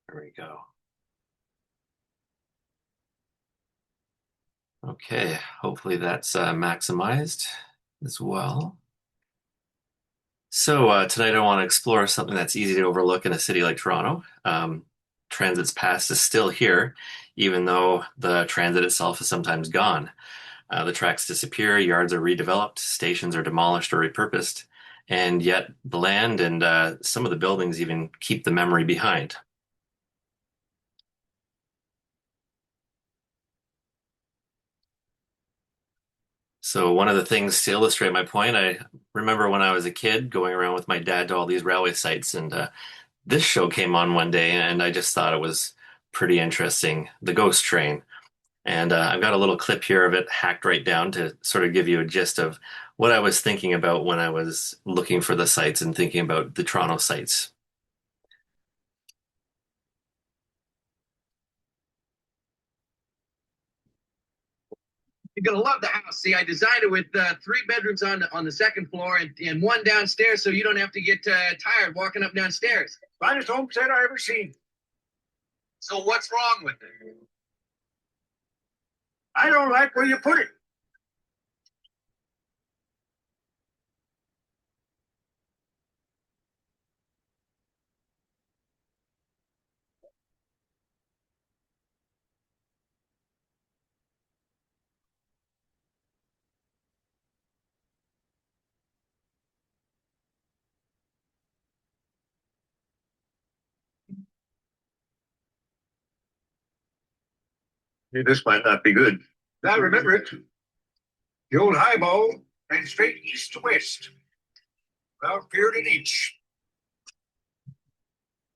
There we go. Okay, hopefully that's maximized as well. So tonight I want to explore something that's easy to overlook in a city like Toronto. Transit's past is still here, even though the transit itself is sometimes gone. The tracks disappear, yards are redeveloped, stations are demolished or repurposed, and yet the land and some of the buildings even keep the memory behind. So one of the things to illustrate my point, I remember when I was a kid going around with my dad to all these railway sites, and this show came on one day, and I just thought it was pretty interesting, the ghost train. And I've got a little clip here of it hacked right down to sort of give you a gist of what I was thinking about when I was looking for the sites and thinking about the Toronto sites. You're gonna love the house. See, I designed it with three bedrooms on the second floor and one downstairs, so you don't have to get tired walking up downstairs. Finest homestead I ever seen. So what's wrong with it? I don't like where you put it. Hey, this might not be good. Now remember it. The old highball ran straight east to west, without fear an inch.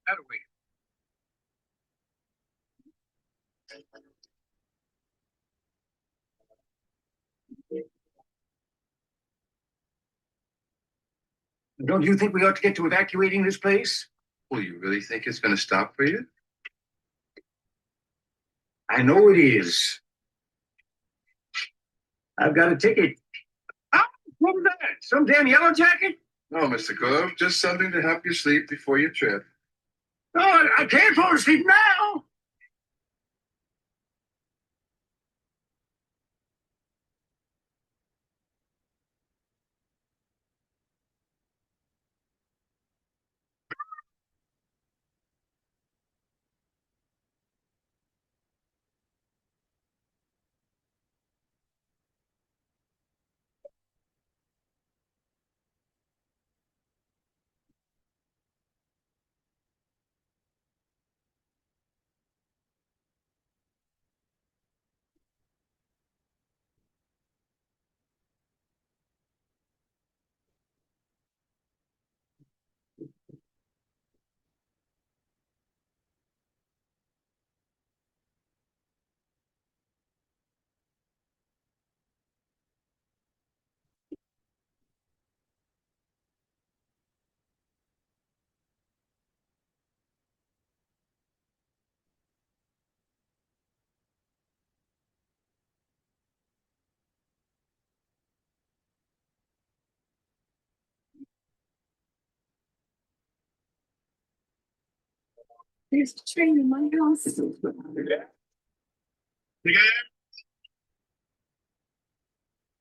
That way. Don't you think we ought to get to evacuating this place? Well, you really think it's going to stop for you? I know it is. I've got a ticket. Ah, what was that? Some damn yellow jacket? No, Mr. Glove, just something to help you sleep before your trip. No, I can't fall asleep now. There's a train in my house. Yeah.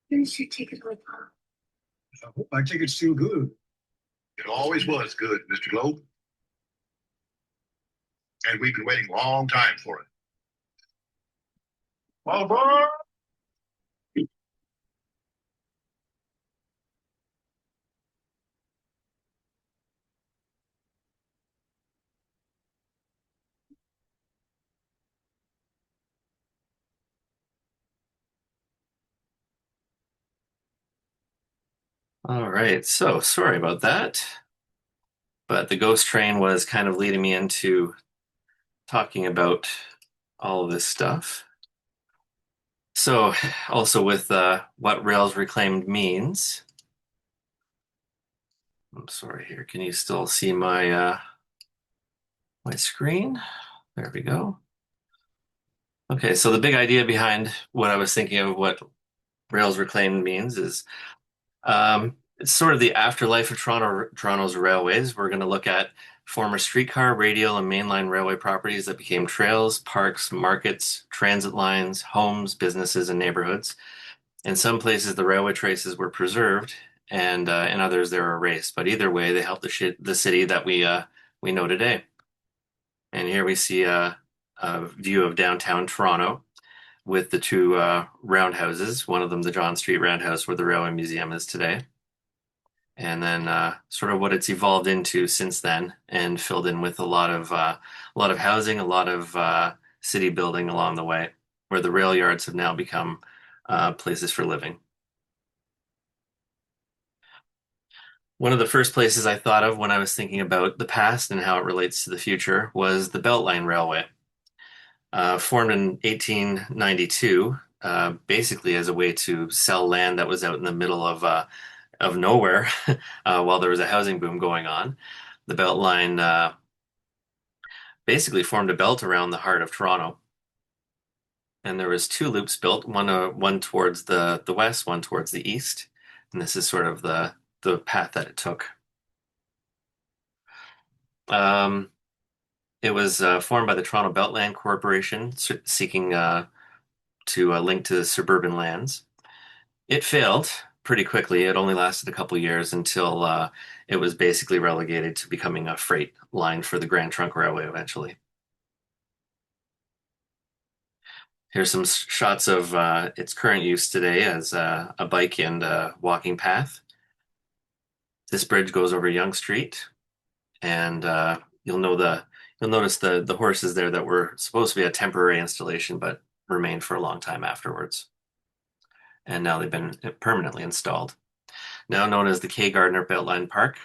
Here's your ticket, my pop. I hope my ticket's still good. It always was good, Mr. Globe. And we've been waiting a long time for it. All aboard! All right, so sorry about that, but the ghost train was kind of leading me into talking about all of this stuff. So, also with what Rails reclaimed means. I'm sorry here. Can you still see my screen? There we go. Okay, so the big idea behind what I was thinking of what Rails reclaimed means is it's sort of the afterlife of Toronto's railways. We're going to look at Former streetcar, radial, and mainline railway properties that became trails, parks, markets, transit lines, homes, businesses, and neighborhoods. In some places, the railway traces were preserved, and in others, they were erased. But either way, they helped the city that we know today. And here we see a view of downtown Toronto with the two roundhouses. One of them, the John Street Roundhouse, where the Railway Museum is today, and then sort of what it's evolved into since then, and filled in with a lot of housing, a lot of city building along the way, where the rail yards have now become places for living. One of the first places I thought of when I was thinking about the past and how it relates to the future was the Beltline Railway. Formed in 1892, basically as a way to sell land that was out in the middle of nowhere while there was a housing boom going on. The Beltline basically formed a belt around the heart of Toronto, and there was two loops built, one towards the west, one towards the east, and this is sort of the path that it took. Um, it was formed by the Toronto Beltland Corporation, seeking to link to suburban lands. It failed pretty quickly. It only lasted a couple years until it was basically relegated to becoming a freight line for the Grand Trunk Railway eventually. Here's some shots of its current use today as a bike and walking path. This bridge goes over Yonge Street, and you'll notice the horses there that were supposed to be a temporary installation, but remained for a long time afterwards. And now they've been permanently installed. Now known as the K. Gardner Beltline Park.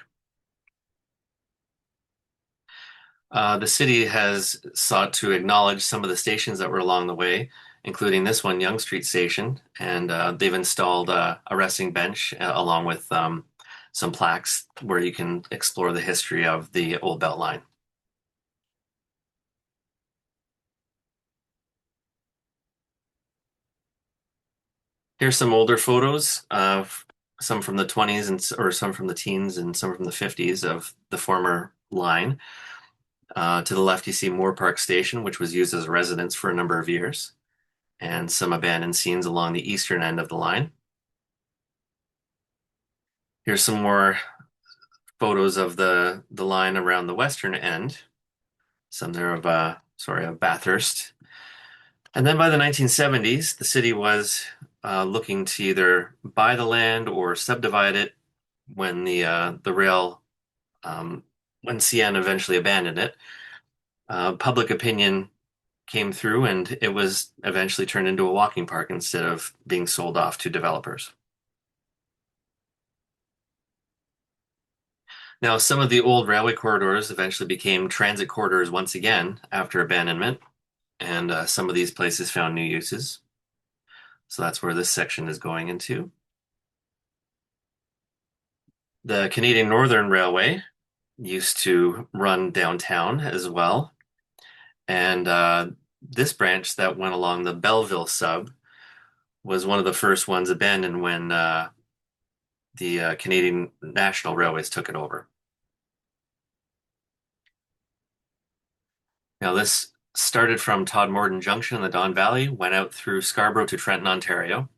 The city has sought to acknowledge some of the stations that were along the way, including this one, Yonge Street Station, and they've installed a resting bench along with some plaques where you can explore the history of the old Belt Line. Here's some older photos of some from the 20s and or some from the teens and some from the 50s of the former line. To the left, you see Moore Park Station, which was used as a residence for a number of years, and some abandoned scenes along the eastern end of the line. Here's some more photos of the line around the western end. Some there of of Bathurst. And then by the 1970s, the city was looking to either buy the land or subdivide it when the rail when CN eventually abandoned it. Public opinion came through, and it was eventually turned into a walking park instead of being sold off to developers. Now, some of the old railway corridors eventually became transit corridors once again after abandonment, and some of these places found new uses. So that's where this section is going into. The Canadian Northern Railway used to run downtown as well, and this branch that went along the Belleville sub was one of the first ones abandoned when the Canadian National Railways took it over. Now, this started from Todmorden Junction in the Don Valley, went out through Scarborough to Trenton, Ontario.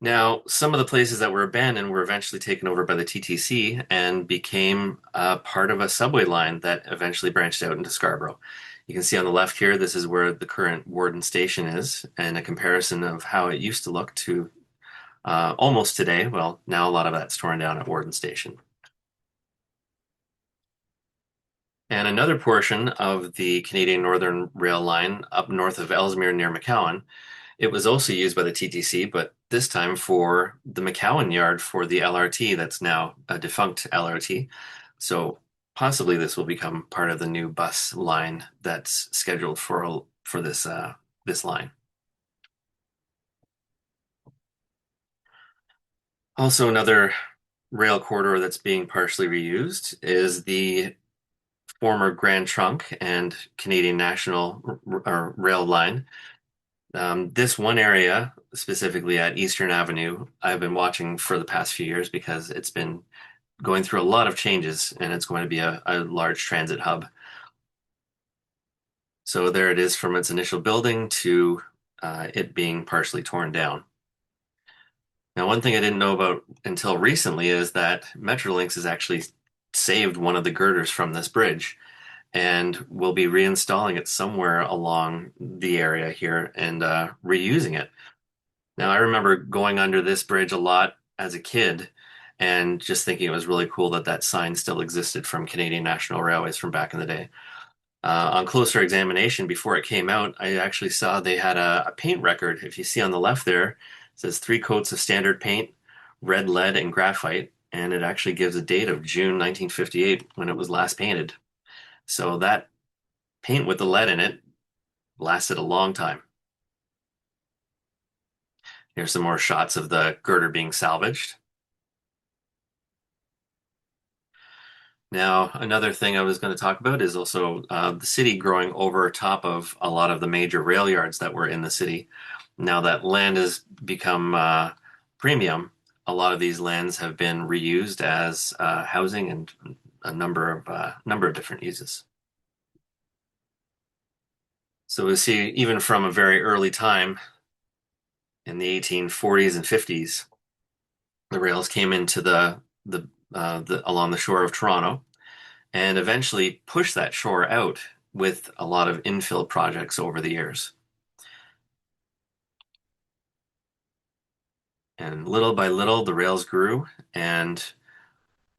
Now, some of the places that were abandoned were eventually taken over by the TTC and became part of a subway line that eventually branched out into Scarborough. You can see on the left here, this is where the current Warden Station is, and a comparison of how it used to look to almost today. Well, now a lot of that's torn down at Warden Station. And another portion of the Canadian Northern Rail line up north of Ellesmere near McCowan, it was also used by the TTC, but this time for the McCowan yard for the LRT that's now a defunct LRT. So possibly this will become part of the new bus line that's scheduled for this line. Also, another rail corridor that's being partially reused is the former Grand Trunk and Canadian National Rail line. This one area, specifically at Eastern Avenue, I've been watching for the past few years because it's been going through a lot of changes, and it's going to be a large transit hub. So there it is from its initial building to it being partially torn down. Now, one thing I didn't know about until recently is that Metrolinx has actually saved one of the girders from this bridge and will be reinstalling it somewhere along the area here and reusing it. Now, I remember going under this bridge a lot as a kid and just thinking it was really cool that that sign still existed from Canadian National Railways from back in the day. On closer examination, before it came out, I actually saw they had a paint record. If you see on the left there, it says 3 coats of standard paint, red lead, and graphite, and it actually gives a date of June 1958 when it was last painted. So that paint with the lead in it lasted a long time. Here's some more shots of the girder being salvaged. Now, another thing I was going to talk about is also the city growing over top of a lot of the major rail yards that were in the city. Now that land has become premium, a lot of these lands have been reused as housing and a number of different uses. So we see even from a very early time in the 1840s and 50s, the rails came into along the shore of Toronto and eventually pushed that shore out with a lot of infill projects over the years. And little by little, the rails grew and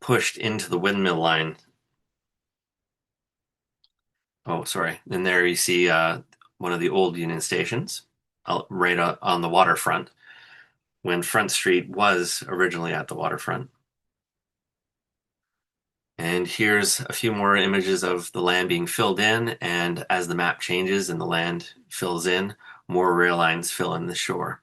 pushed into the windmill line. Oh, sorry. And there you see one of the old Union stations right on the waterfront when Front Street was originally at the waterfront. And here's a few more images of the land being filled in, and as the map changes and the land fills in, more rail lines fill in the shore.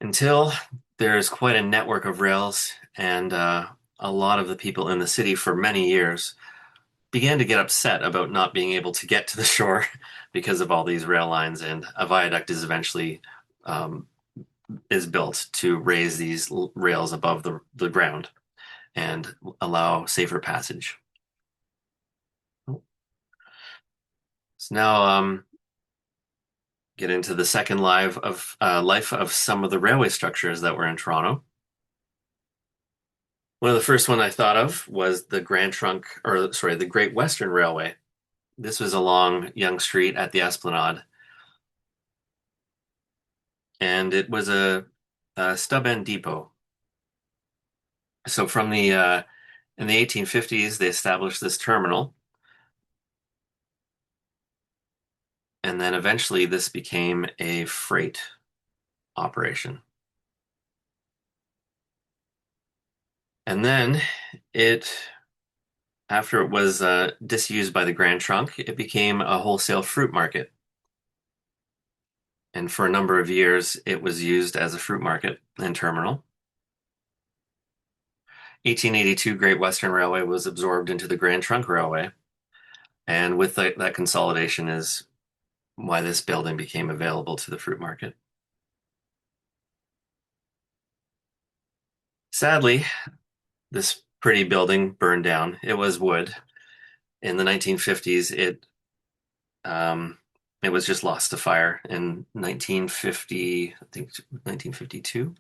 Until there's quite a network of rails, and a lot of the people in the city for many years began to get upset about not being able to get to the shore because of all these rail lines, and a viaduct is eventually is built to raise these rails above the ground and allow safer passage. So now get into the second life of some of the railway structures that were in Toronto. One of the first one I thought of was the the Great Western Railway. This was along Yonge Street at the Esplanade, and it was a stub end depot. So from the in the 1850s, they established this terminal, and then eventually this became a freight operation. And then after it was disused by the Grand Trunk, it became a wholesale fruit market. And for a number of years, it was used as a fruit market and terminal. 1882 Great Western Railway was absorbed into the Grand Trunk Railway. And with that consolidation is why this building became available to the fruit market. Sadly, this pretty building burned down. It was wood. In the 1950s, it was just lost to fire in 1950, I think 1952.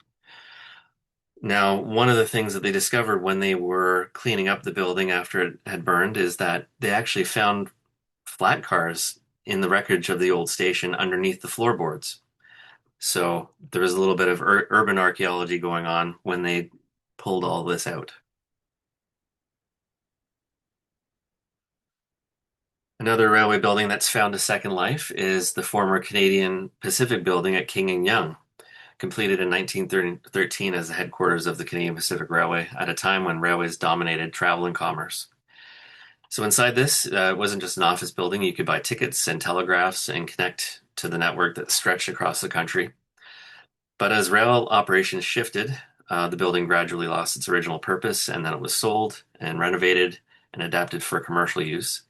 Now, one of the things that they discovered when they were cleaning up the building after it had burned is that they actually found flat cars in the wreckage of the old station underneath the floorboards. So there was a little bit of urban archaeology going on when they pulled all this out. Another railway building that's found a second life is the former Canadian Pacific building at King and Yonge, completed in 1913 as the headquarters of the Canadian Pacific Railway at a time when railways dominated travel and commerce. So inside this, it wasn't just an office building. You could buy tickets and telegraphs and connect to the network that stretched across the country. But as rail operations shifted, the building gradually lost its original purpose, and then it was sold and renovated and adapted for commercial use.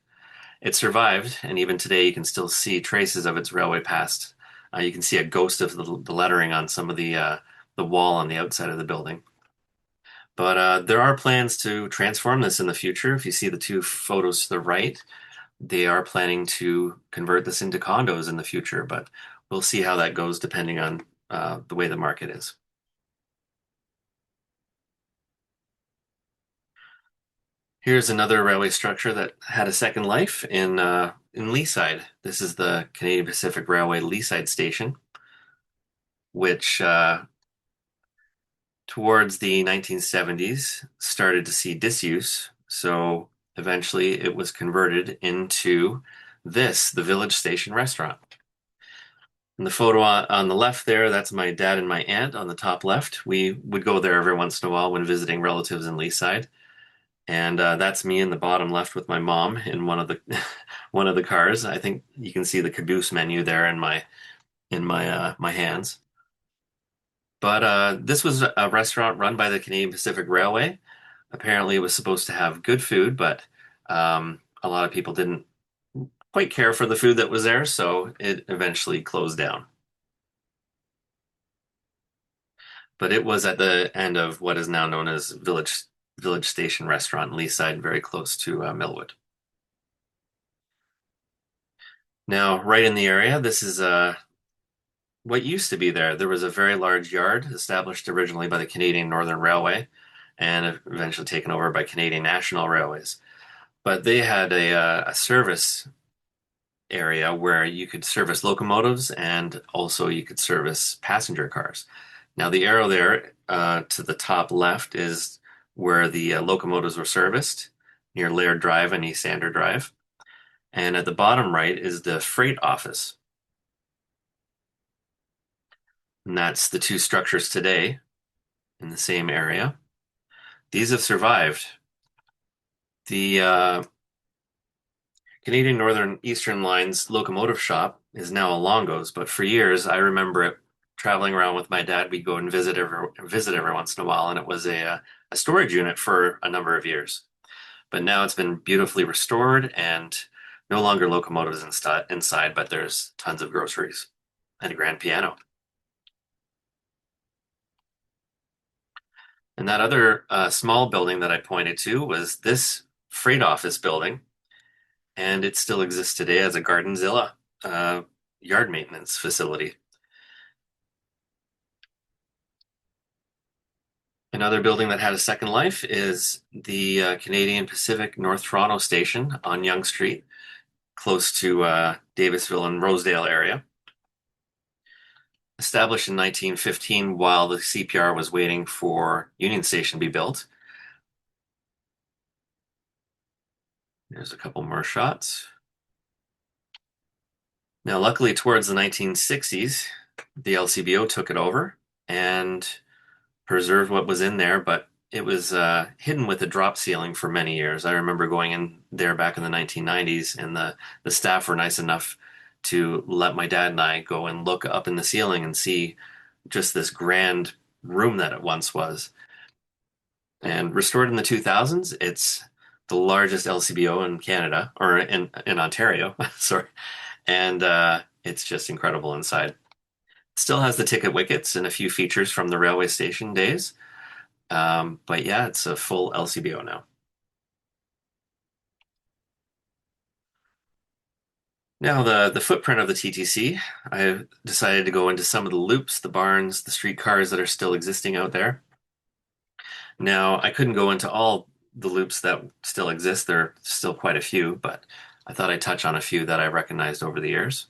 It survived, and even today you can still see traces of its railway past You can see a ghost of the lettering on some of the wall on the outside of the building. But there are plans to transform this in the future. If you see the two photos to the right, they are planning to convert this into condos in the future, but we'll see how that goes depending on the way the market is. Here's another railway structure that had a second life in Leaside. This is the Canadian Pacific Railway Leaside Station, which towards the 1970s started to see disuse. So eventually it was converted into this, the Village Station restaurant. And the photo on the left there, that's my dad and my aunt on the top left. We would go there every once in a while when visiting relatives in Leaside. And that's me in the bottom left with my mom in one of the one of the cars. I think you can see the caboose menu there in my hands. But this was a restaurant run by the Canadian Pacific Railway. Apparently, it was supposed to have good food, but a lot of people didn't quite care for the food that was there, so it eventually closed down. But it was at the end of what is now known as Village Station Restaurant in Leaside, very close to Millwood. Now, right in the area, this is what used to be there. There was a very large yard established originally by the Canadian Northern Railway and eventually taken over by Canadian National Railways. But they had a service area where you could service locomotives and also you could service passenger cars. Now, the arrow there to the top left is where the locomotives were serviced near Laird Drive and East Ander Drive. And at the bottom right is the freight office. And that's the two structures today in the same area. These have survived. The Canadian Northern Eastern Line's locomotive shop is now a Longo's, but for years I remember it traveling around with my dad. We'd go and visit every once in a while, and it was a storage unit for a number of years. But now it's been beautifully restored and no longer locomotives inside, but there's tons of groceries and a grand piano. And that other small building that I pointed to was this freight office building, and it still exists today as a Gardenzilla uh, yard maintenance facility. Another building that had a second life is the Canadian Pacific North Toronto Station on Yonge Street, close to Davisville and Rosedale area. Established in 1915 while the CPR was waiting for Union Station to be built. There's a couple more shots. Now, luckily, towards the 1960s, the LCBO took it over and preserved what was in there, but it was hidden with a drop ceiling for many years. I remember going in there back in the 1990s, and the staff were nice enough to let my dad and I go and look up in the ceiling and see just this grand room that it once was. And restored in the 2000s, it's the largest LCBO in Canada, or in Ontario, sorry. And it's just incredible inside. It still has the ticket wickets and a few features from the railway station days. But yeah, it's a full LCBO now. Now, the footprint of the TTC, I decided to go into some of the loops, the barns, the streetcars that are still existing out there. Now, I couldn't go into all the loops that still exist. There are still quite a few, but I thought I'd touch on a few that I recognized over the years.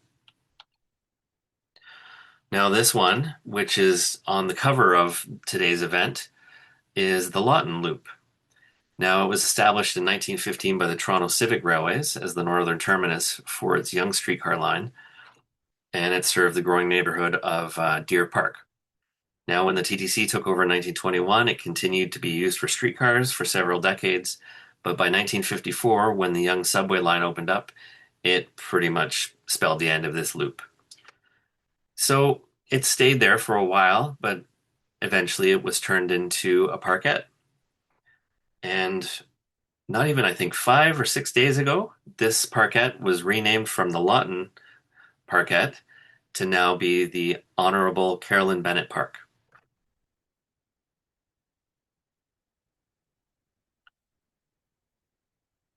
Now, this one, which is on the cover of today's event, is the Lawton Loop. Now, it was established in 1915 by the Toronto Civic Railways as the northern terminus for its Yonge streetcar line, and it served the growing neighborhood of Deer Park. Now, when the TTC took over in 1921, it continued to be used for streetcars for several decades, but by 1954, when the Yonge subway line opened up, it pretty much spelled the end of this loop. So it stayed there for a while, but eventually it was turned into a parkette. And not even, I think, 5 or 6 days ago, this parkette was renamed from the Lawton Parkette to now be the Honorable Carolyn Bennett Park.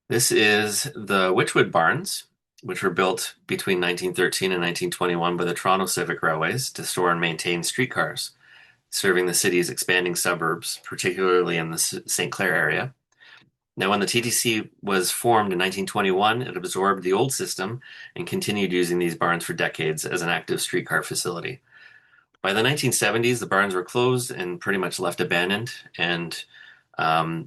This is the Witchwood Barns, which were built between 1913 and 1921 by the Toronto Civic Railways to store and maintain streetcars, serving the city's expanding suburbs, particularly in the St. Clair area. Now, when the TTC was formed in 1921, it absorbed the old system and continued using these barns for decades as an active streetcar facility. By the 1970s, the barns were closed and pretty much left abandoned and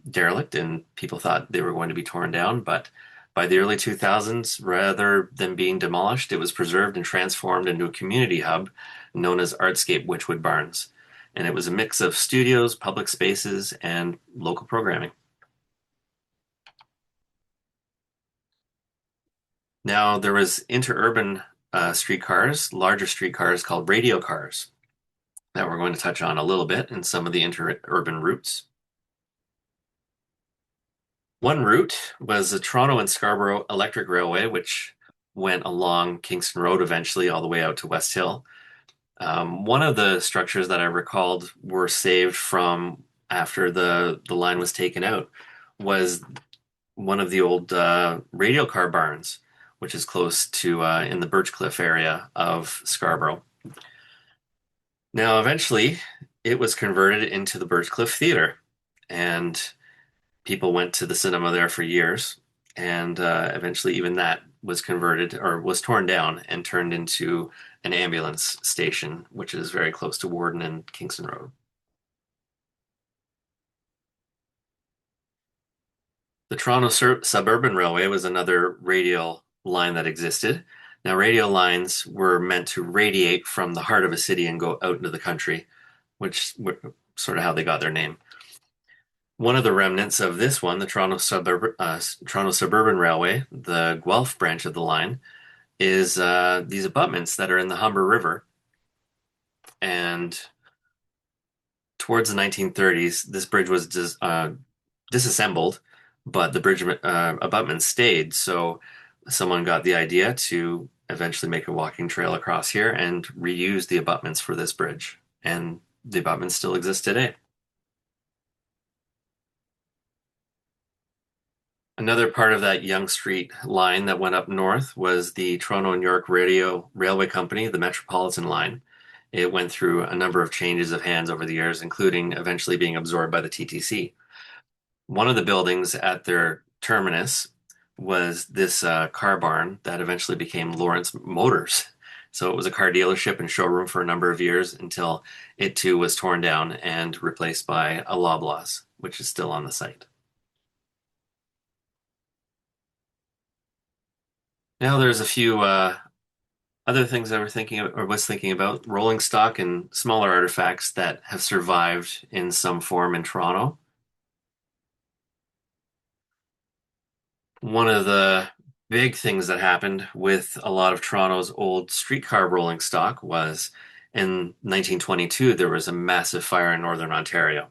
derelict, and people thought they were going to be torn down. But by the early 2000s, rather than being demolished, it was preserved and transformed into a community hub known as Artscape Witchwood Barns. And it was a mix of studios, public spaces, and local programming. Now, there was interurban streetcars, larger streetcars called radial cars that we're going to touch on a little bit in some of the interurban routes. One route was the Toronto and Scarborough Electric Railway, which went along Kingston Road eventually all the way out to West Hill. One of the structures that I recalled were saved from after the line was taken out was one of the old radial car barns, which is close to in the Birchcliff area of Scarborough. Now, eventually, it was converted into the Birchcliff Theatre, and people went to the cinema there for years. And eventually, even that was converted or was torn down and turned into an ambulance station, which is very close to Warden and Kingston Road. The Toronto Suburban Railway was another radial line that existed. Now, radial lines were meant to radiate from the heart of a city and go out into the country, which were sort of how they got their name. One of the remnants of this one, the Toronto Suburban Railway, the Guelph branch of the line, is these abutments that are in the Humber River. And towards the 1930s, this bridge was disassembled, but the bridge abutments stayed. So someone got the idea to eventually make a walking trail across here and reuse the abutments for this bridge. And the abutments still exist today. Another part of that Yonge Street line that went up north was the Toronto and York Railway Company, the Metropolitan line. It went through a number of changes of hands over the years, including eventually being absorbed by the TTC. One of the buildings at their terminus was this car barn that eventually became Lawrence Motors. So it was a car dealership and showroom for a number of years until it too was torn down and replaced by a Loblaws, which is still on the site. Now there's a few other things I was thinking about, rolling stock and smaller artifacts that have survived in some form in Toronto. One of the big things that happened with a lot of Toronto's old streetcar rolling stock was in 1922, there was a massive fire in Northern Ontario.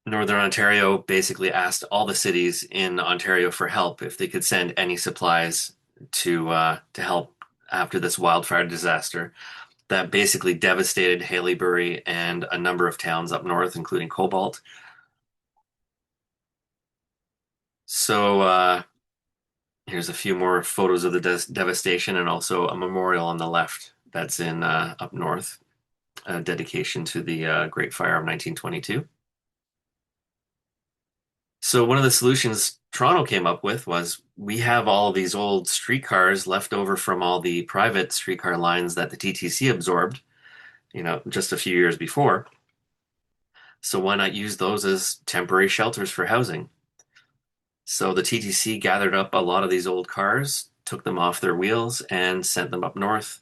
Northern Ontario basically asked all the cities in Ontario for help if they could send any supplies to help after this wildfire disaster that basically devastated Haileybury and a number of towns up north, including Cobalt. So here's a few more photos of the devastation and also a memorial on the left that's in up north, a dedication to the Great Fire of 1922. So one of the solutions Toronto came up with was we have all of these old streetcars left over from all the private streetcar lines that the TTC absorbed, just a few years before. So why not use those as temporary shelters for housing? So the TTC gathered up a lot of these old cars, took them off their wheels, and sent them up north.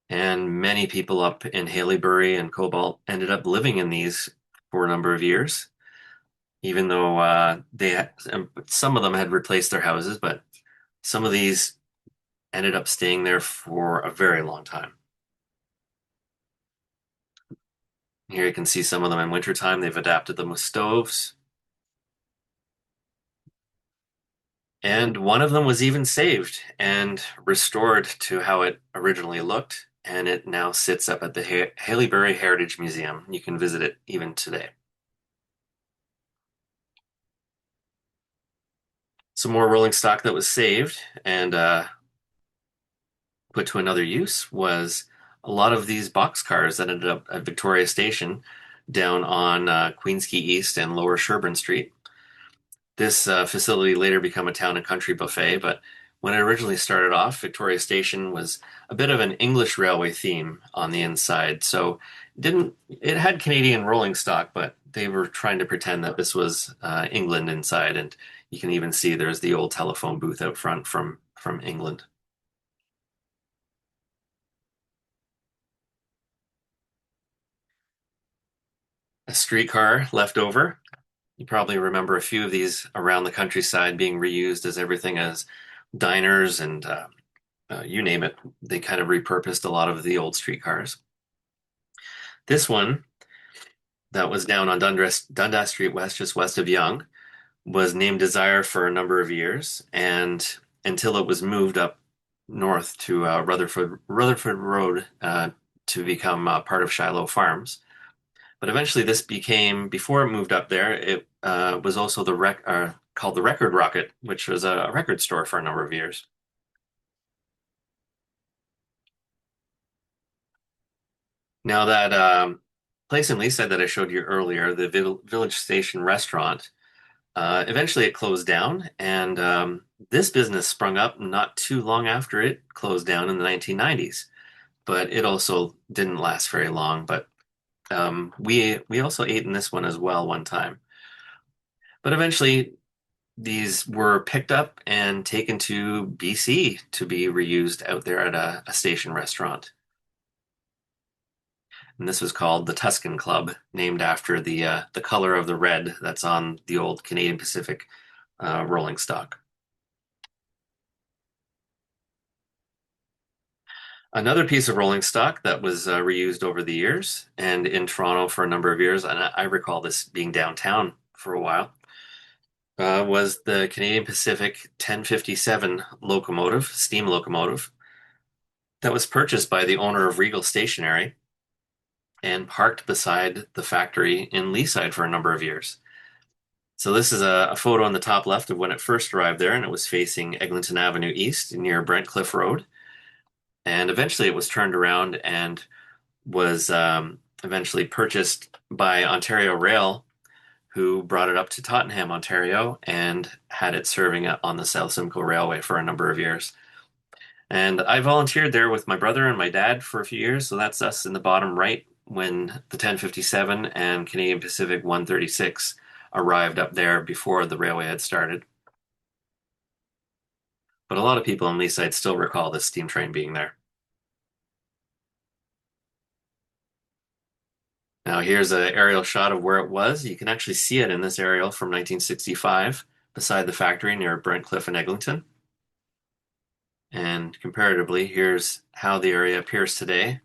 And many people up in Haileybury and Cobalt ended up living in these for a number of years, even though some of them had replaced their houses, but some of these ended up staying there for a very long time. Here you can see some of them in wintertime. They've adapted them with stoves. And one of them was even saved and restored to how it originally looked, and it now sits up at the Haileybury Heritage Museum. You can visit it even today. Some more rolling stock that was saved and put to another use was a lot of these boxcars that ended up at Victoria Station down on Queens Quay East and Lower Sherbourne Street. This facility later became a town and country buffet, but when it originally started off, Victoria Station was a bit of an English railway theme on the inside. So it had Canadian rolling stock, but they were trying to pretend that this was England inside, and you can even see there's the old telephone booth out front from England. A streetcar left over. You probably remember a few of these around the countryside being reused as everything as diners and you name it. They kind of repurposed a lot of the old streetcars. This one that was down on Dundas Street West, just west of Yonge, was named Desire for a number of years, and until it was moved up north to Rutherford Road to become part of Shiloh Farms. But eventually, this became before it moved up there. It was also called the Record Rocket, which was a record store for a number of years. Now that place in Leaside that I showed you earlier, the Village Station restaurant, eventually it closed down, and this business sprung up not too long after it closed down in the 1990s. But it also didn't last very long. But we also ate in this one as well one time. But eventually, these were picked up and taken to BC to be reused out there at a station restaurant. And this was called the Tuscan Club, named after the color of the red that's on the old Canadian Pacific rolling stock. Another piece of rolling stock that was reused over the years and in Toronto for a number of years, and I recall this being downtown for a while, was the Canadian Pacific 1057 locomotive, steam locomotive, that was purchased by the owner of Regal Stationery and parked beside the factory in Leaside for a number of years. So this is a photo on the top left of when it first arrived there, and it was facing Eglinton Avenue East near Brentcliffe Road. And eventually it was turned around and was eventually purchased by Ontario Rail, who brought it up to Tottenham, Ontario, and had it serving on the South Simcoe Railway for a number of years. And I volunteered there with my brother and my dad for a few years, so that's us in the bottom right when the 1057 and Canadian Pacific 136 arrived up there before the railway had started. But a lot of people in Leaside still recall this steam train being there. Now here's an aerial shot of where it was. You can actually see it in this aerial from 1965 beside the factory near Brentcliffe and Eglinton. And comparatively, here's how the area appears today.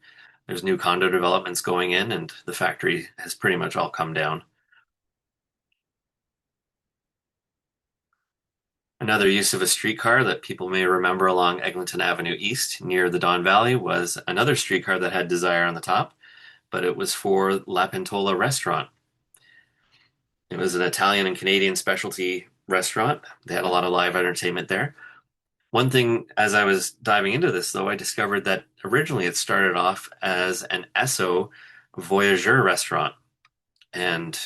There's new condo developments going in, and the factory has pretty much all come down. Another use of a streetcar that people may remember along Eglinton Avenue East near the Don Valley was another streetcar that had Desire on the top, but it was for La Pentola restaurant. It was an Italian and Canadian specialty restaurant. They had a lot of live entertainment there. One thing, as I was diving into this, though, I discovered that originally it started off as an Esso voyageur restaurant and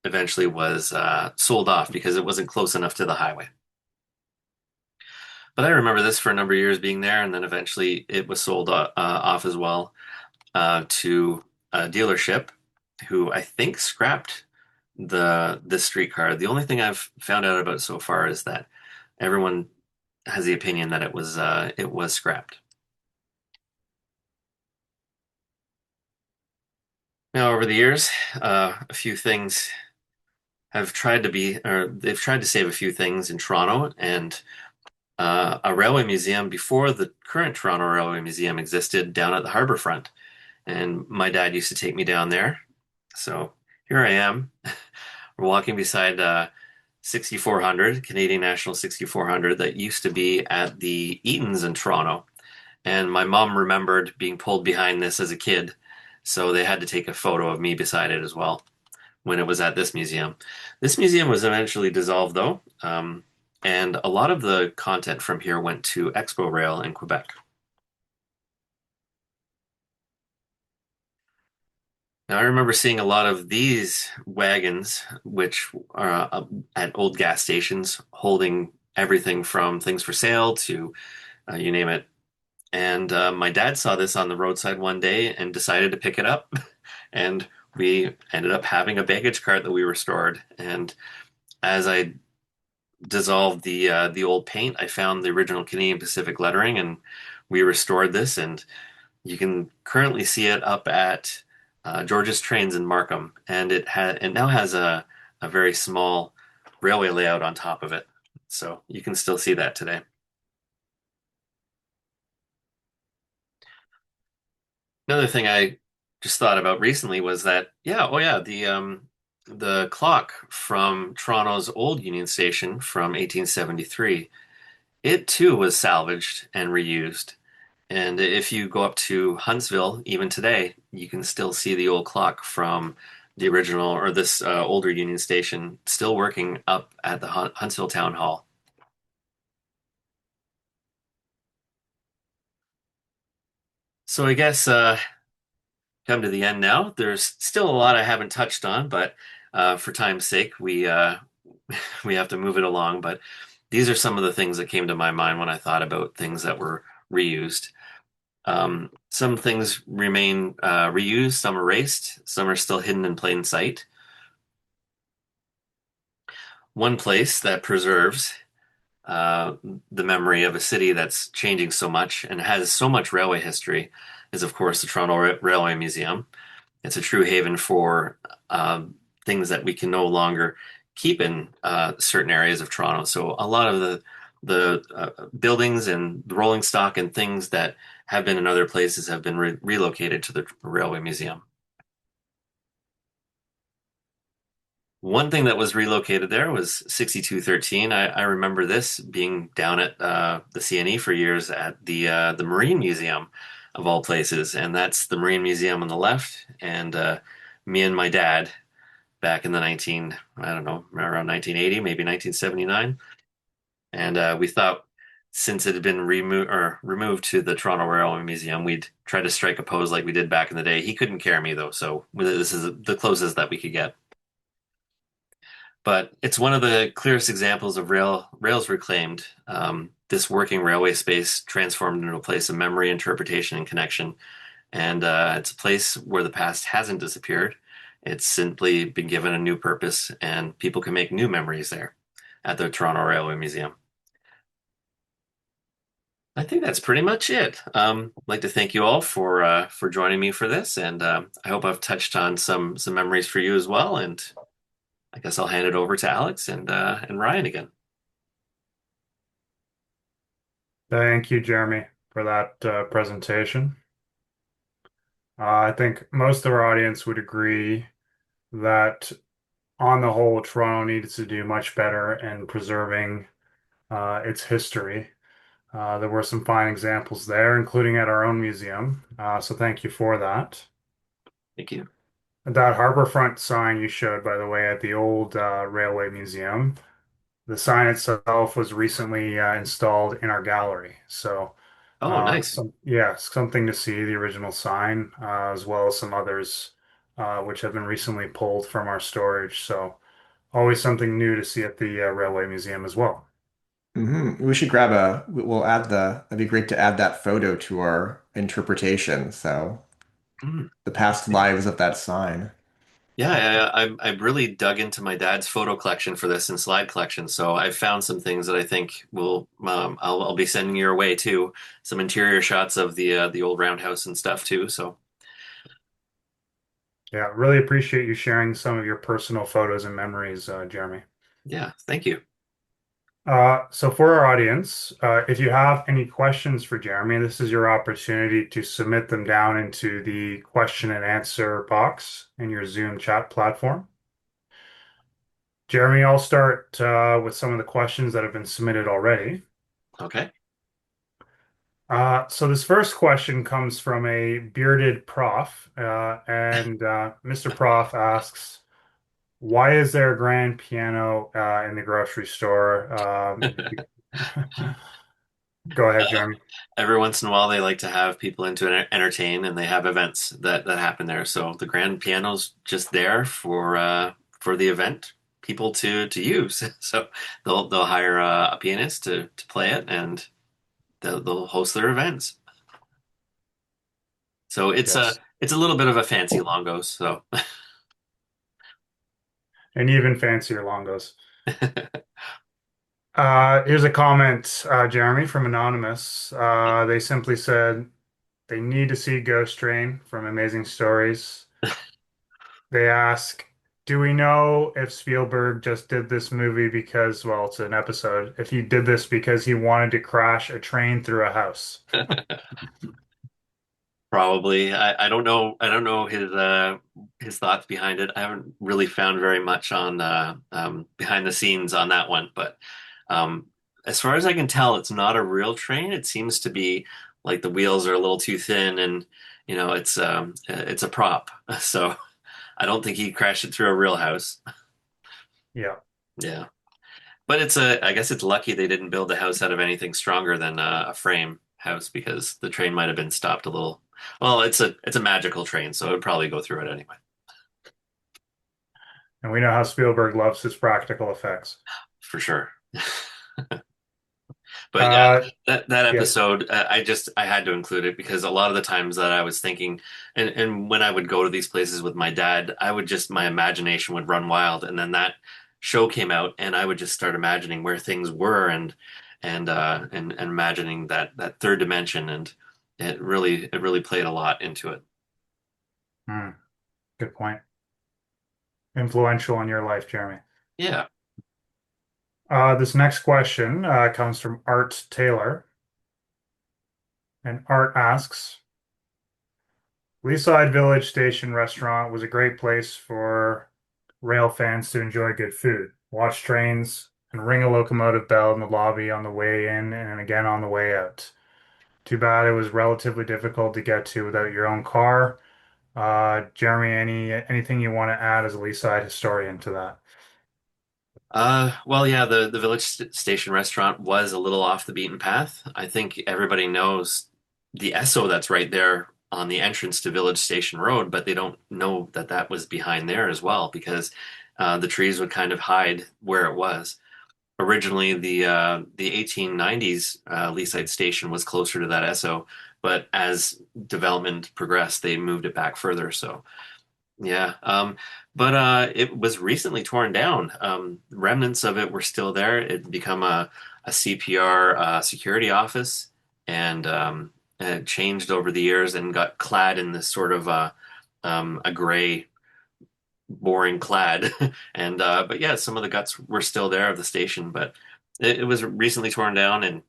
eventually was sold off because it wasn't close enough to the highway. But I remember this for a number of years being there, and then eventually it was sold off as well to a dealership who I think scrapped the streetcar. The only thing I've found out about so far is that everyone has the opinion that it was scrapped. Now, over the years, a few things have tried to be, or they've tried to save a few things in Toronto, and a railway museum before the current Toronto Railway Museum existed down at the Harbourfront. And my dad used to take me down there. So here I am. We're walking beside 6400, Canadian National 6400, that used to be at the Eaton's in Toronto. And my mom remembered being pulled behind this as a kid, so they had to take a photo of me beside it as well when it was at this museum. This museum was eventually dissolved, though, and a lot of the content from here went to Expo Rail in Quebec. Now, I remember seeing a lot of these wagons, which are at old gas stations, holding everything from things for sale to you name it. And my dad saw this on the roadside one day and decided to pick it up. And we ended up having a baggage cart that we restored. And as I dissolved the old paint, I found the original Canadian Pacific lettering, and we restored this. And you can currently see it up at George's Trains in Markham, and it now has a very small railway layout on top of it. So you can still see that today. Another thing I just thought about recently was that, yeah, oh yeah, the clock from Toronto's old Union Station from 1873, it too was salvaged and reused. And if you go up to Huntsville, even today, you can still see the old clock from the original or this older Union Station still working up at the Huntsville Town Hall. So I guess come to the end now. There's still a lot I haven't touched on, but for time's sake, we have to move it along. But these are some of the things that came to my mind when I thought about things that were reused. Some things remain reused, some erased, some are still hidden in plain sight. One place that preserves uh, the memory of a city that's changing so much and has so much railway history is, of course, the Toronto Railway Museum. It's a true haven for things that we can no longer keep in certain areas of Toronto. So a lot of the buildings and the rolling stock and things that have been in other places have been relocated to the Railway Museum. One thing that was relocated there was 6213. I remember this being down at the CNE for years at the Marine Museum of all places, and that's the Marine Museum on the left, and me and my dad back in the 19 I don't know around 1980 maybe 1979, and we thought since it had been removed to the Toronto Railway Museum, we'd try to strike a pose like we did back in the day. He couldn't carry me though, so this is the closest that we could get. But it's one of the clearest examples of rails reclaimed. This working railway space transformed into a place of memory, interpretation, and connection. And it's a place where the past hasn't disappeared. It's simply been given a new purpose, and people can make new memories there at the Toronto Railway Museum. I think that's pretty much it. I'd like to thank you all for joining me for this, and I hope I've touched on some memories for you as well. And I guess I'll hand it over to Alex and Ryan again. Thank you, Jeremy, for that presentation. I think most of our audience would agree that, on the whole, Toronto needs to do much better in preserving its history. There were some fine examples there, including at our own museum. So thank you for that. Thank you. That harborfront sign you showed, by the way, at the old railway museum, the sign itself was recently installed in our gallery. So, Oh, nice. yeah, something to see, the original sign, as well as some others, which have been recently pulled from our storage. So, always something new to see at the Railway Museum as well. We should we'll add that'd be great to add that photo to our interpretation. So Mm. the past lives of that sign. Yeah, I really dug into my dad's photo collection for this and slide collection. So I found some things that I think will I'll be sending your way too. Some interior shots of the old roundhouse and stuff too. So Yeah, really appreciate you sharing some of your personal photos and memories, Jeremy. yeah, thank you. So for our audience, if you have any questions for Jeremy, this is your opportunity to submit them down into the question and answer box in your Zoom chat platform. Jeremy, I'll start with some of the questions that have been submitted already. Okay. So this first question comes from a bearded prof, and Mr. Prof asks, "Why is there a grand piano in the grocery store?" Go ahead, Jeremy. Every once in a while, they like to have people in to entertain, and they have events that happen there. So the grand piano's just there for the event people to use. So they'll hire a pianist to play it, and they'll host their events. So Yes, it's a little bit of a fancy longo. So and even fancier longos. Here's a comment, Jeremy, from Anonymous. They simply said they need to see Ghost Train from Amazing Stories. They ask, do we know if Spielberg just did this movie because, well, it's an episode, if he did this because he wanted to crash a train through a house? probably I don't know his thoughts behind it. I haven't really found very much on behind the scenes on that one, but um, as far as I can tell, it's not a real train. It seems to be like the wheels are a little too thin, and it's a prop. So I don't think he crashed it through a real house. Yeah. Yeah, but I guess it's lucky they didn't build the house out of anything stronger than a frame house because the train might have been stopped a little. Well, it's a magical train, so it would probably go through it anyway. And we know how Spielberg loves his practical effects. For sure. But yeah, Uh, that yeah. episode, I had to include it because a lot of the times that I was thinking, and when I would go to these places with my dad, I would just my imagination would run wild, and then that show came out, and I would just start imagining where things were, and imagining that third dimension, and it really played a lot into it. Hmm, good point. Influential in your life, Jeremy. Yeah. This next question comes from Art Taylor. And Art asks, Leaside Village Station Restaurant was a great place for rail fans to enjoy good food, watch trains, and ring a locomotive bell in the lobby on the way in and again on the way out. Too bad it was relatively difficult to get to without your own car. Jeremy, anything you want to add as a Leaside historian to that? Well, yeah, the Village Station restaurant was a little off the beaten path. I think everybody knows the Esso that's right there on the entrance to Village Station Road, but they don't know that that was behind there as well because the trees would kind of hide where it was. Originally, the 1890s Leaside Station was closer to that Esso, but as development progressed, they moved it back further. So yeah, but it was recently torn down. Remnants of it were still there. It had become a CPR security office, and it changed over the years and got clad in this sort of a gray, boring clad. And but yeah, some of the guts were still there of the station, but it was recently torn down, and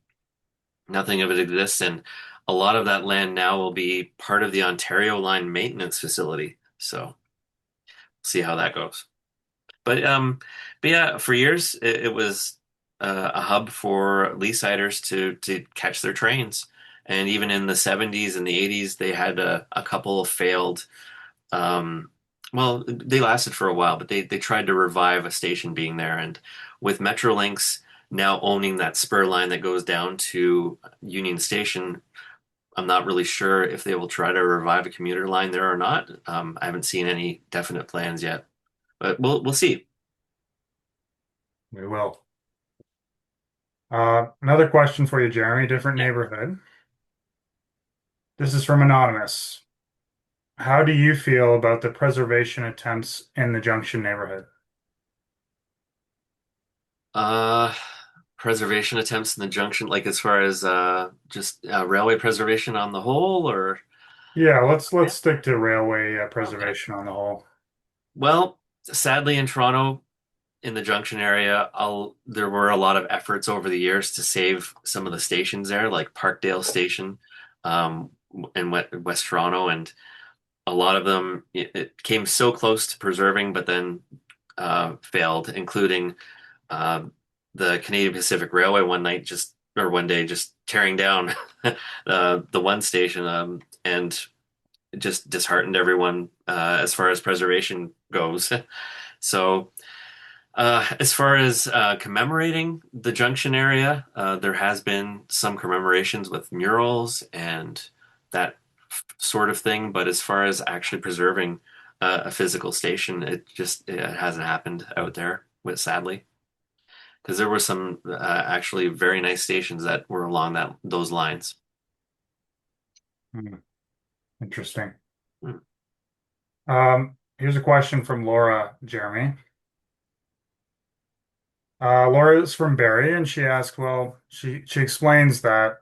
nothing of it exists. And a lot of that land now will be part of the Ontario Line maintenance facility. So see how that goes. But yeah, for years it was a hub for Leasiders to catch their trains, and even in the 70s and the 80s, they had a couple of failed. Um, well, they lasted for a while, but they tried to revive a station being there, and with Metrolinx now owning that spur line that goes down to Union Station. I'm not really sure if they will try to revive a commuter line there or not. I haven't seen any definite plans yet, but we'll see. We will. Another question for you, Jeremy. Different Yeah. neighborhood. This is from Anonymous. How do you feel about the preservation attempts in the Junction neighborhood? Uh, Preservation attempts in the junction, like as far as just railway preservation on the whole, or Yeah, let's yeah. stick to railway Okay. preservation on the whole. Well, sadly in Toronto, in the junction area, there were a lot of efforts over the years to save some of the stations there, like Parkdale Station, um, in West Toronto, and a lot of them it came so close to preserving, but then failed, including uh, the Canadian Pacific Railway one day just tearing down the one station and just disheartened everyone as far as preservation goes. So, as far as commemorating the junction area, there has been some commemorations with murals and that sort of thing. But as far as actually preserving a physical station, it hasn't happened out there, sadly, because there were some actually very nice stations that were along those lines. Hmm, interesting. Hmm. Here's a question from Laura, Jeremy. Laura is from Barrie, and she asked, well, she explains that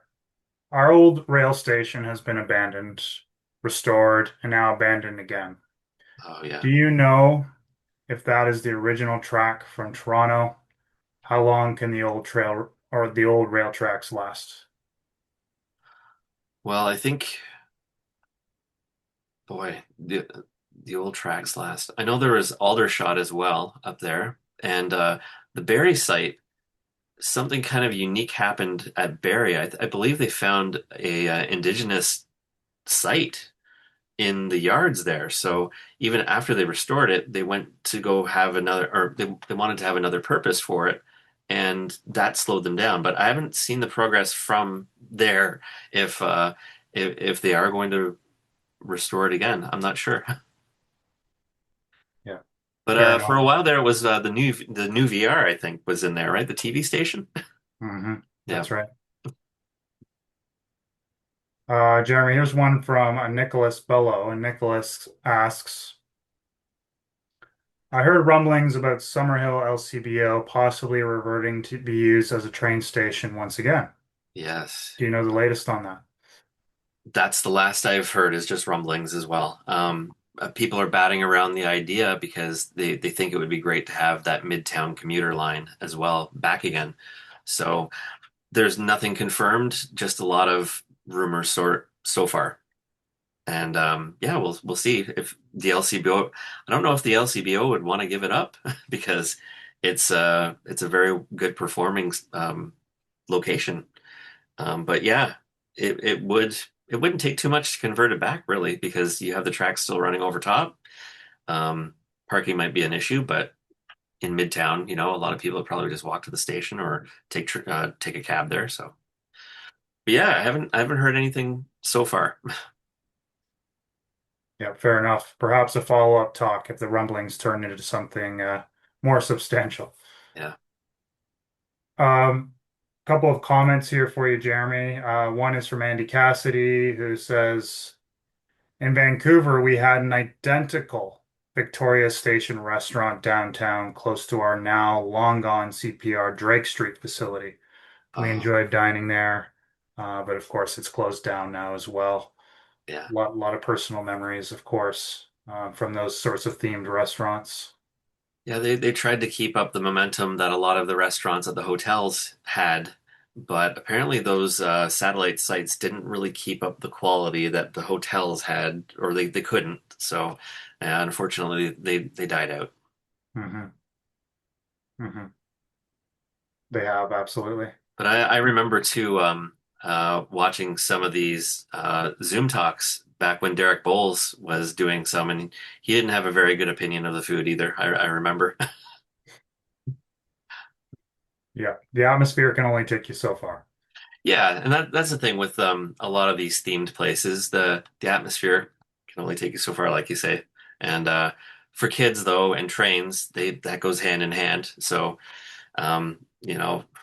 our old rail station has been abandoned, restored, and now abandoned again. Oh yeah. Do you know if that is the original track from Toronto? How long can the old trail or the old rail tracks last? Well, I think, boy, the old tracks last. I know there was Aldershot as well up there, and the Barrie site. Something kind of unique happened at Barrie. I believe they found a indigenous site in the yards there. So even after they restored it, they went to go have another, or they wanted to have another purpose for it, and that slowed them down. But I haven't seen the progress from there. If if they are going to restore it again, I'm not sure. Yeah, But fair for enough. a while there, it was the new VR, I think, was in there, right? The TV station. Hmm. Yeah. That's right. Jeremy, here's one from Nicholas Bello, and Nicholas asks, I heard rumblings about Summerhill LCBO possibly reverting to be used as a train station once again. Yes. Do you know the latest on that? That's the last I've heard is just rumblings as well. People are batting around the idea because they think it would be great to have that Midtown commuter line as well back again. So there's nothing confirmed, just a lot of rumors so far. And yeah, we'll see if the LCBO. I don't know if the LCBO would want to give it up because it's a very good performing location. But yeah, it wouldn't take too much to convert it back really because you have the track still running over top. Um, Parking might be an issue, but in Midtown, a lot of people would probably just walk to the station or take a cab there. So, but yeah, I haven't heard anything so far. Yeah, fair enough. Perhaps a follow-up talk if the rumblings turn into something more substantial. Yeah. Couple of comments here for you, Jeremy. One is from Andy Cassidy, who says, in Vancouver, we had an identical Victoria Station restaurant downtown close to our now long gone CPR Drake Street facility. We Oh, enjoyed dining there, but of course, it's closed down now as well. yeah. Lot of personal memories, of course, from those sorts of themed restaurants. Yeah, they tried to keep up the momentum that a lot of the restaurants at the hotels had, but apparently those satellite sites didn't really keep up the quality that the hotels had, or they couldn't. So, unfortunately, they died out. Hmm. Hmm. They have, absolutely. But I remember too watching some of these Zoom talks back when Derek Bowles was doing some, and he didn't have a very good opinion of the food either. I remember. Yeah, the atmosphere can only take you so far. Yeah, and that's the thing with a lot of these themed places. The atmosphere can only take you so far, like you say. And for kids though, and trains, they that goes hand in hand. So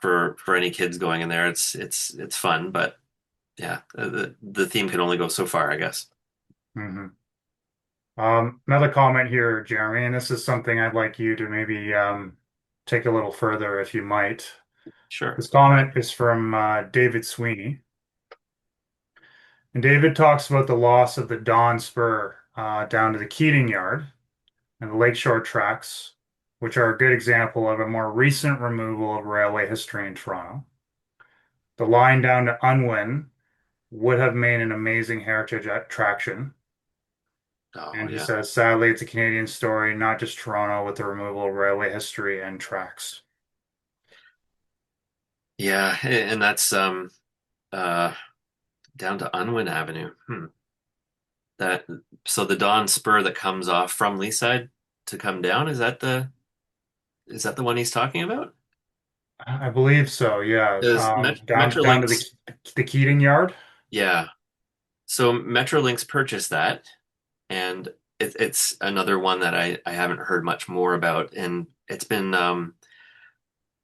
for any kids going in there, it's fun, but yeah, the theme can only go so far, I guess. Hmm. Another comment here, Jeremy, and this is something I'd like you to maybe take a little further if you might. Sure. This comment is from David Sweeney. And David talks about the loss of the Dawn Spur down to the Keating Yard and the Lakeshore tracks, which are a good example of a more recent removal of railway history in Toronto. The line down to Unwin would have made an amazing heritage attraction. Oh And he yeah. says, sadly, it's a Canadian story, not just Toronto, with the removal of railway history and tracks. Yeah, and that's uh down to Unwin Avenue. That so the Dawn Spur that comes off from Leaside to come down, is that the one he's talking about? I believe so, yeah. Because Down to Metrolinx, the Keating Yard. yeah. So Metrolinx purchased that, and it's another one that I haven't heard much more about, and it's been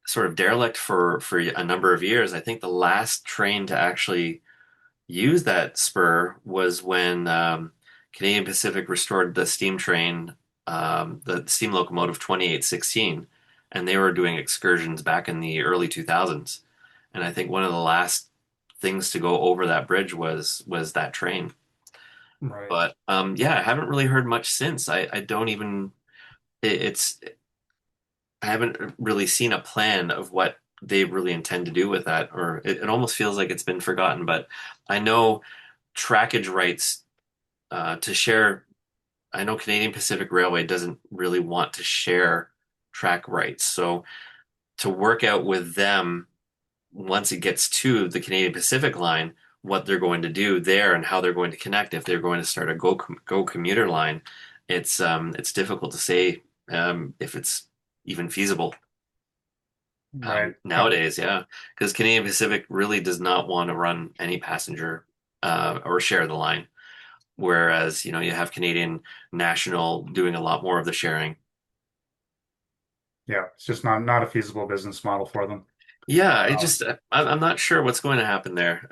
sort of derelict for a number of years. I think the last train to actually use that spur was when Canadian Pacific restored the steam train, the steam locomotive 2816, and they were doing excursions back in the early 2000s. And I think one of the last things to go over that bridge was that train. Right, But yeah, I haven't really heard much since. I don't even it's I haven't really seen a plan of what they really intend to do with that, or it almost feels like it's been forgotten. But I know trackage rights to share. I know Canadian Pacific Railway doesn't really want to share track rights, so to work out with them once it gets to the Canadian Pacific line, what they're going to do there and how they're going to connect. If they're going to start a go commuter line, it's difficult to say if it's even feasible right. nowadays. Yeah, because Canadian Pacific really does not want to run any passenger or share the line. Whereas, you have Canadian National doing a lot more of the sharing. Yeah, it's just not a feasible business model for them. Yeah, Um, I'm not sure what's going to happen there.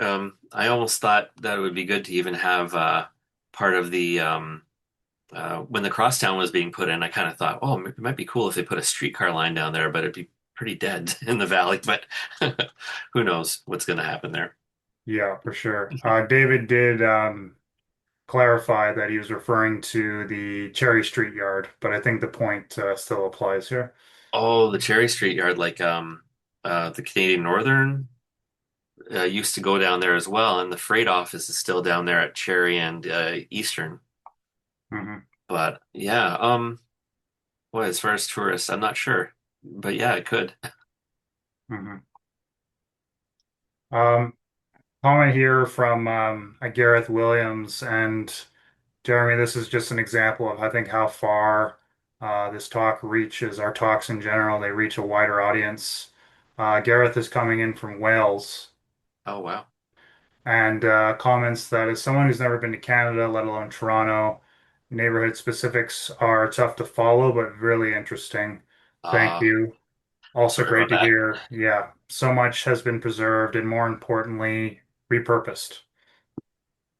I almost thought that it would be good to even have part of the when the crosstown was being put in. I kind of thought, oh, it might be cool if they put a streetcar line down there, but it'd be pretty dead in the valley. But who knows what's going to happen there? yeah, for sure. David did clarify that he was referring to the Cherry Street Yard, but I think the point still applies here. Oh, the Cherry Street Yard, like the Canadian Northern used to go down there as well, and the freight office is still down there at Cherry and Eastern. Hmm. But yeah, well, as far as tourists, I'm not sure, but yeah, it could. Hmm. Um, Comment here from Gareth Williams and Jeremy. This is just an example of I think how far this talk reaches. Our talks in general, they reach a wider audience. Gareth is coming in from Wales Oh wow. and comments that as someone who's never been to Canada, let alone Toronto, neighborhood specifics are tough to follow, but really interesting. Thank Uh, you. Also Sorry great about to that. hear. Yeah, so much has been preserved and more importantly, repurposed.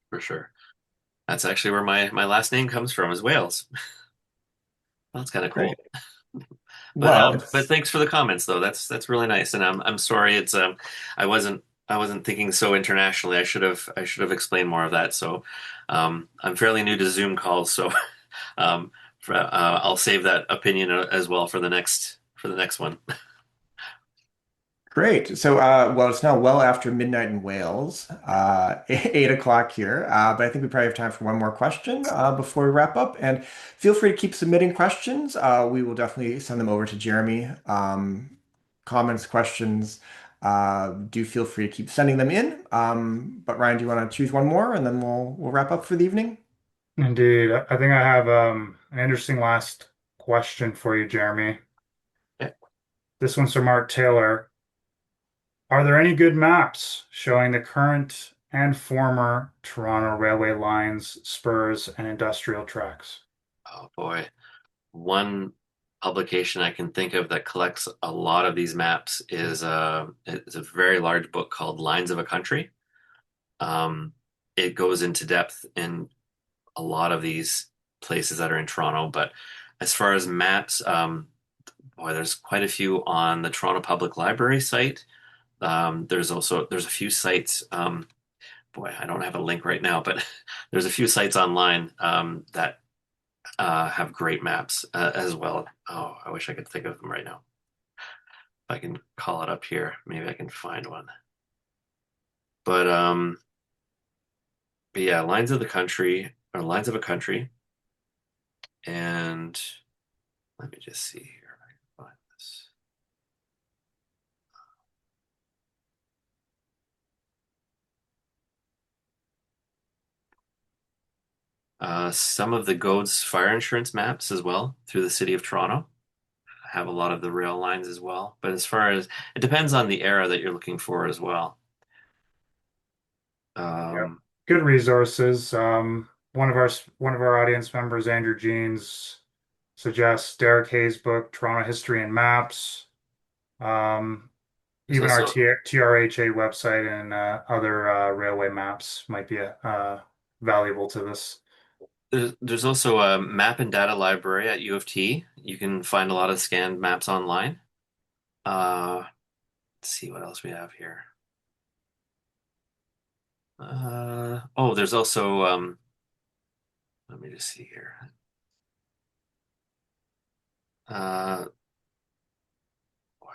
For sure. That's actually where my last name comes from is Wales. That's kind of Great. cool. Well, But it's thanks for the comments though. That's really nice. And I'm sorry it's I wasn't thinking so internationally. I should have explained more of that. So I'm fairly new to Zoom calls, so I'll save that opinion as well for the next one. great. So, well, it's now well after midnight in Wales, 8 o'clock here. But I think we probably have time for one more question before we wrap up. And feel free to keep submitting questions. We will definitely send them over to Jeremy. Comments, questions, do feel free to keep sending them in. But Ryan, do you want to choose one more, and then we'll wrap up for the evening? Indeed. I think I have an interesting last question for you, Jeremy. Yeah. This one's from Mark Taylor. Are there any good maps showing the current and former Toronto railway lines, spurs, and industrial tracks? Oh boy. One publication I can think of that collects a lot of these maps is a very large book called Lines of a Country. It goes into depth in a lot of these places that are in Toronto, but as far as maps, boy, there's quite a few on the Toronto Public Library site. There's a few sites. Boy, I don't have a link right now, but there's a few sites online that have great maps as well. Oh, I wish I could think of them right now. If I can call it up here, maybe I can find one. But yeah, Lines of the Country or Lines of a Country. And let me just see here if I can find this. Some of the GOD's fire insurance maps as well through the city of Toronto have a lot of the rail lines as well. But as far as it depends on the era that you're looking for as well. Yep. Um, Good resources. One of our audience members, Andrew Jeans, suggests Derek Hayes' book, Toronto History and Maps. Um, there's Even our also TRHA website and other railway maps might be valuable to this. there's also a map and data library at U of T. You can find a lot of scanned maps online. Let's see what else we have here. Oh, there's also let me just see here. Uh, boy.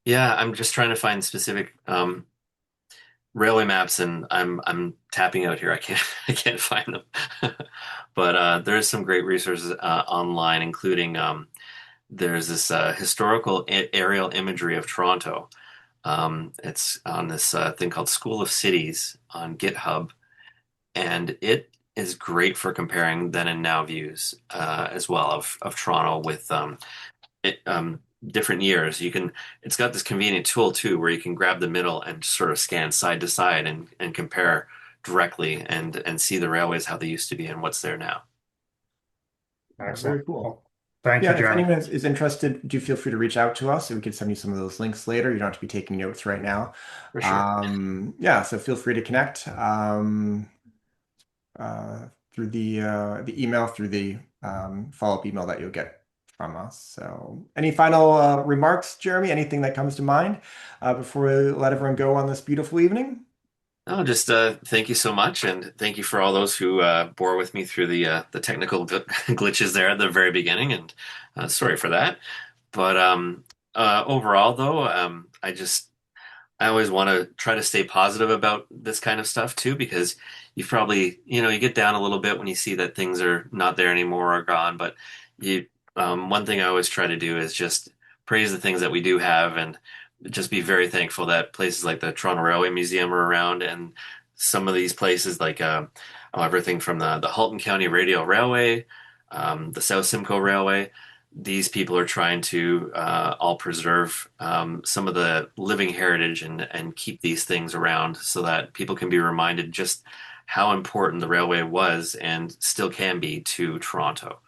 Yeah, I'm just trying to find specific railway maps, and I'm tapping out here. I can't I can't find them. But there's some great resources online, including there's this historical aerial imagery of Toronto. It's on this thing called School of Cities on GitHub, and it is great for comparing then and now views as well of Toronto with different years. It's got this convenient tool too where you can grab the middle and just sort of scan side to side and compare directly and see the railways how they used to be and what's there now. Excellent. Very cool. Well, thank Yeah, you, if Jeremy. anyone is interested, do feel free to reach out to us and we can send you some of those links later. You don't have to be taking notes right now. For sure. Yeah, so feel free to connect through the email, through the follow-up email that you'll get from us. So any final remarks, Jeremy? Anything that comes to mind before we let everyone go on this beautiful evening? No, just thank you so much, and thank you for all those who bore with me through the technical glitches there at the very beginning, and sorry for that. But overall, though, I always want to try to stay positive about this kind of stuff too, because you probably, you get down a little bit when you see that things are not there anymore or gone. But you, one thing I always try to do is just praise the things that we do have and just be very thankful that places like the Toronto Railway Museum are around and some of these places like everything from the Halton County Radial Railway, the South Simcoe Railway. These people are trying to all preserve some of the living heritage and keep these things around so that people can be reminded just how important the railway was and still can be to Toronto.